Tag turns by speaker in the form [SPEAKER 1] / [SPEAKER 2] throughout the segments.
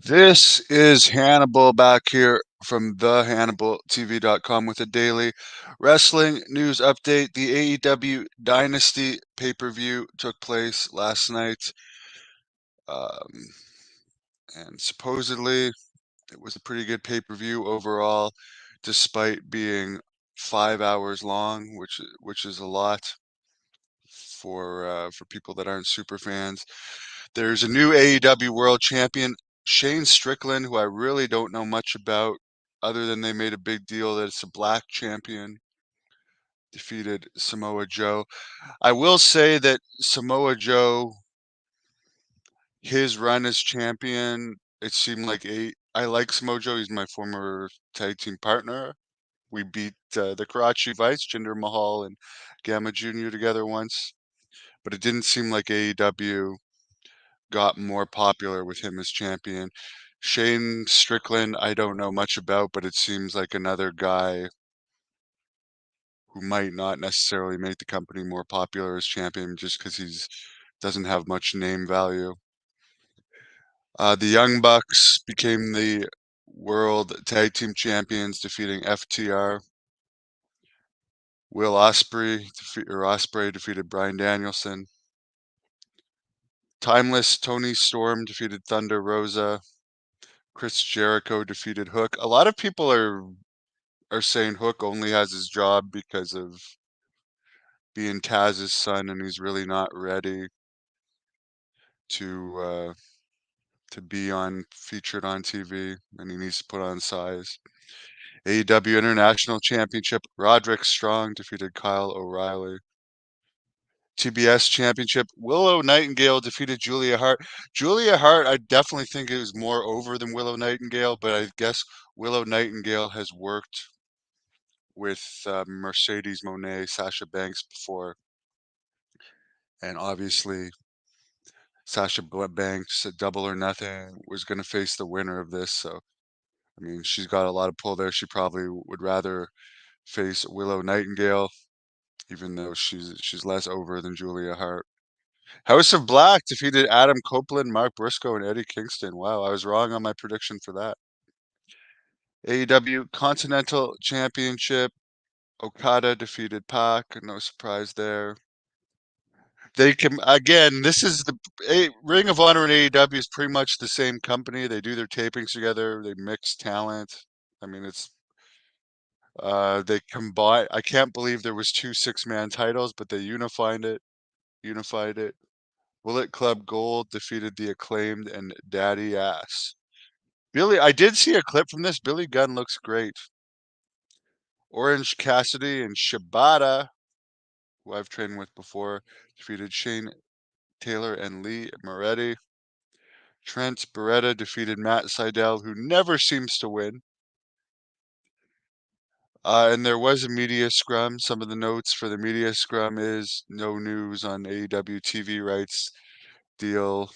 [SPEAKER 1] This is Hannibal back here from thehannibaltv.com with a daily wrestling news update. The AEW Dynasty pay-per-view took place last night, um, and supposedly it was a pretty good pay-per-view overall, despite being 5 hours long, which is a lot for people that aren't super fans. There's a new AEW World Champion, Shane Strickland, who I really don't know much about, other than they made a big deal that it's a black champion, defeated Samoa Joe. I will say that Samoa Joe, his run as champion, it seemed like I like Samoa Joe. He's my former tag team partner. We beat the Karachi Vice, Jinder Mahal and Gamma Jr. together once, but it didn't seem like AEW got more popular with him as champion. Shane Strickland, I don't know much about, but it seems like another guy who might not necessarily make the company more popular as champion just because he's doesn't have much name value. The Young Bucks became the World Tag Team Champions, defeating FTR. Will Ospreay defeated Bryan Danielson. Timeless Tony Storm defeated Thunder Rosa. Chris Jericho defeated Hook. A lot of people are saying Hook only has his job because of being Taz's son, and he's really not ready to uh, to be on featured on TV, and he needs to put on size. AEW International Championship, Roderick Strong defeated Kyle O'Reilly. TBS Championship, Willow Nightingale defeated Julia Hart. Julia Hart, I definitely think is more over than Willow Nightingale, but I guess Willow Nightingale has worked with Mercedes Moné, Sasha Banks before, and obviously Sasha Banks at Double or Nothing was going to face the winner of this. So I mean, she's got a lot of pull there. She probably would rather face Willow Nightingale, even though she's less over than Julia Hart. House of Black defeated Adam Copeland, Mark Briscoe, and Eddie Kingston. Wow, I was wrong on my prediction for that. AEW Continental Championship, Okada defeated Pac. No surprise there. They can again. This is Ring of Honor and AEW is pretty much the same company. They do their tapings together. They mix talent. I mean, it's they combine. I can't believe there was two six-man titles, but they unified it. Unified it. Bullet Club Gold defeated the Acclaimed and Daddy Ass. I did see a clip from this. Billy Gunn looks great. Orange Cassidy and Shibata, who I've trained with before, defeated Shane Taylor and Lee Moretti. Trent Beretta defeated Matt Sydal, who never seems to win. And there was a media scrum. Some of the notes for the media scrum is no news on AEW TV rights deal.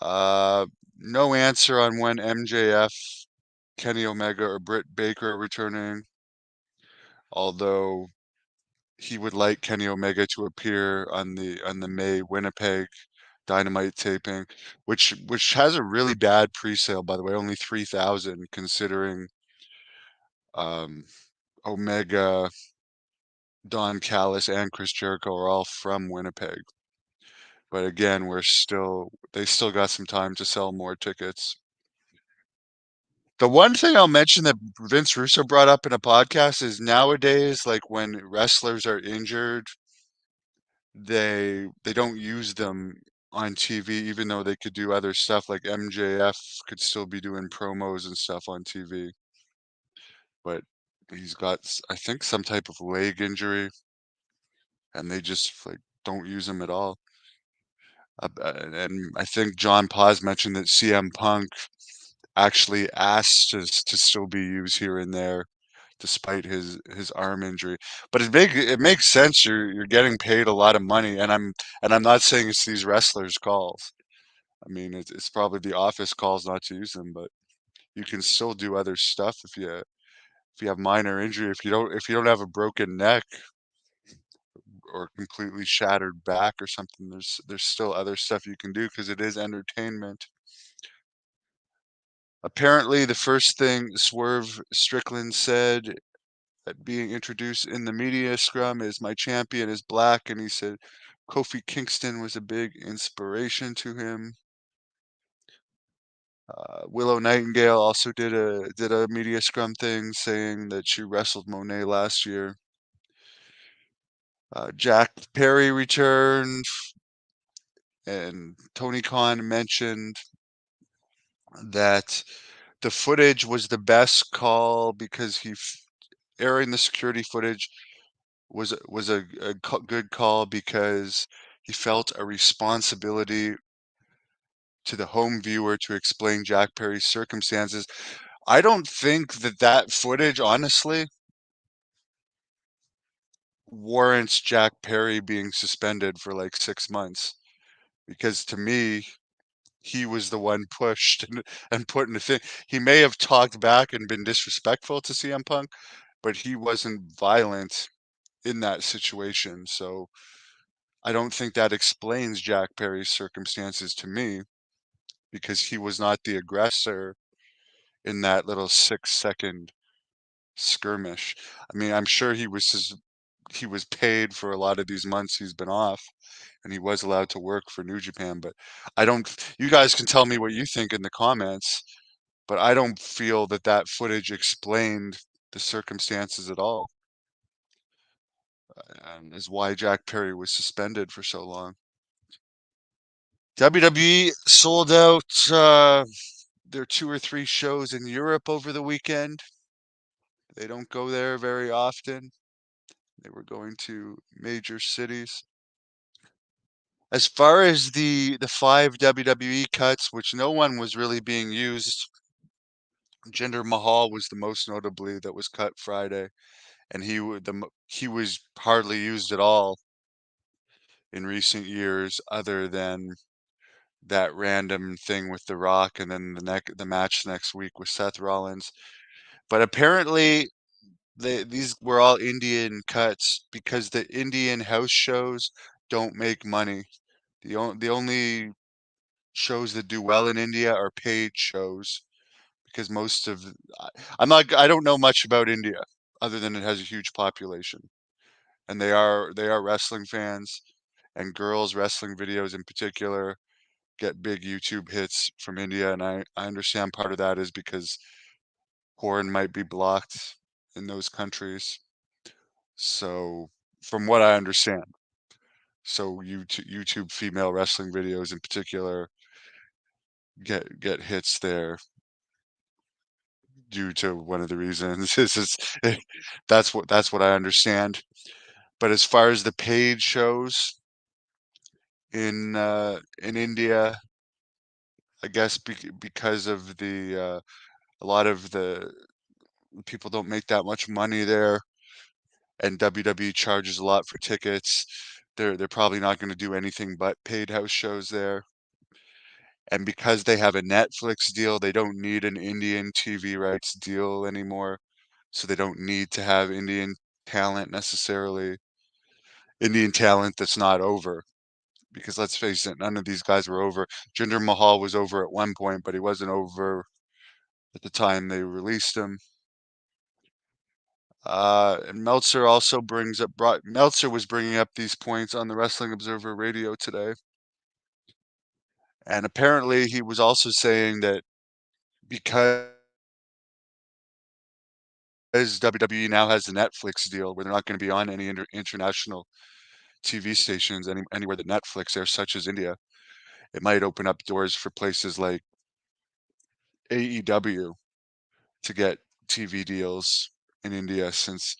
[SPEAKER 1] Uh, no answer on when MJF, Kenny Omega, or Britt Baker are returning. Although he would like Kenny Omega to appear on the May Winnipeg Dynamite taping, which has a really bad pre-sale, by the way, only 3,000, considering um, Omega, Don Callis, and Chris Jericho are all from Winnipeg. But again, they still got some time to sell more tickets. The one thing I'll mention that Vince Russo brought up in a podcast is nowadays, like when wrestlers are injured, they don't use them on TV, even though they could do other stuff. Like MJF could still be doing promos and stuff on TV, but he's got, I think, some type of leg injury, and they just like don't use him at all. And I think John Paz mentioned that CM Punk actually asked to still be used here and there, despite his arm injury. But it makes sense. You're getting paid a lot of money, and I'm not saying it's these wrestlers' calls. I mean, it's probably the office calls not to use them, but you can still do other stuff if you have minor injury. If you don't have a broken neck or completely shattered back or something, there's still other stuff you can do because it is entertainment. Apparently, the first thing Swerve Strickland said at being introduced in the media scrum is my champion is black, and he said Kofi Kingston was a big inspiration to him. Willow Nightingale also did a media scrum thing saying that she wrestled Monet last year. Jack Perry returned, and Tony Khan mentioned that the footage was the best call because airing the security footage was a good call because he felt a responsibility to the home viewer to explain Jack Perry's circumstances. I don't think that footage, honestly, warrants Jack Perry being suspended for like 6 months because to me, he was the one pushed and put in the thing. He may have talked back and been disrespectful to CM Punk, but he wasn't violent in that situation. So I don't think that explains Jack Perry's circumstances to me because he was not the aggressor in that little 6 second skirmish. I mean, I'm sure he was paid for a lot of these months he's been off and he was allowed to work for New Japan, but I don't you guys can tell me what you think in the comments, but I don't feel that footage explained the circumstances at all, and is why Jack Perry was suspended for so long. WWE sold out their 2 or 3 shows in Europe over the weekend. They don't go there very often. They were going to major cities. As far as the 5 WWE cuts, which no one was really being used, Jinder Mahal was the most notably that was cut Friday, and he was hardly used at all in recent years, other than that random thing with The Rock, and then the match next week with Seth Rollins. But apparently, these were all Indian cuts because the Indian house shows don't make money. The only shows that do well in India are paid shows because I don't know much about India other than it has a huge population and they are wrestling fans, and girls wrestling videos in particular get big YouTube hits from India, and I understand part of that is because porn might be blocked in those countries. So, from what I understand, so YouTube female wrestling videos in particular get hits there due to one of the reasons is that's what I understand. But as far as the paid shows in India, I guess because of a lot of the people don't make that much money there, and WWE charges a lot for tickets. They're probably not going to do anything but paid house shows there. And because they have a Netflix deal, they don't need an Indian TV rights deal anymore. So they don't need to have talent necessarily, Indian talent that's not over. Because let's face it, none of these guys were over. Jinder Mahal was over at one point, but he wasn't over at the time they released him. And Meltzer also Meltzer was bringing up these points on the Wrestling Observer Radio today. And apparently he was also saying that because WWE now has the Netflix deal where they're not going to be on any international TV stations anywhere that Netflix airs, such as India, it might open up doors for places like AEW to get TV deals in India, since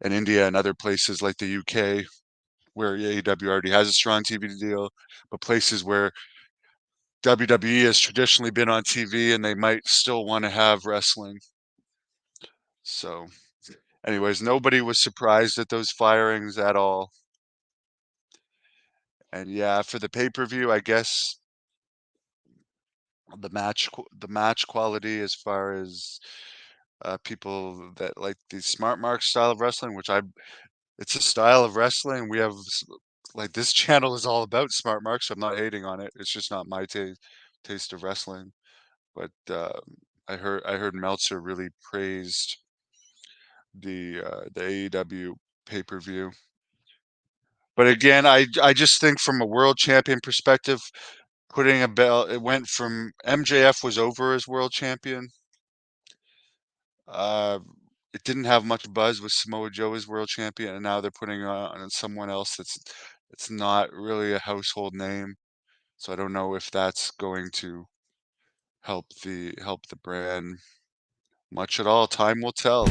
[SPEAKER 1] in India and other places like the UK where AEW already has a strong TV deal, but places where WWE has traditionally been on TV and they might still want to have wrestling. So, anyways, nobody was surprised at those firings at all. And yeah, for the pay-per-view, I guess the match quality as far as people that like the smart mark style of wrestling, it's a style of wrestling. Like this channel is all about smart marks, so I'm not hating on it. It's just not my taste of wrestling. But I heard Meltzer really praised the AEW pay-per-view. But again, I just think from a world champion perspective, putting a belt, it went from MJF was over as world champion. Uh, it didn't have much buzz with Samoa Joe as world champion, and now they're putting on someone else it's not really a household name. So I don't know if that's going to help the brand much at all. Time will tell.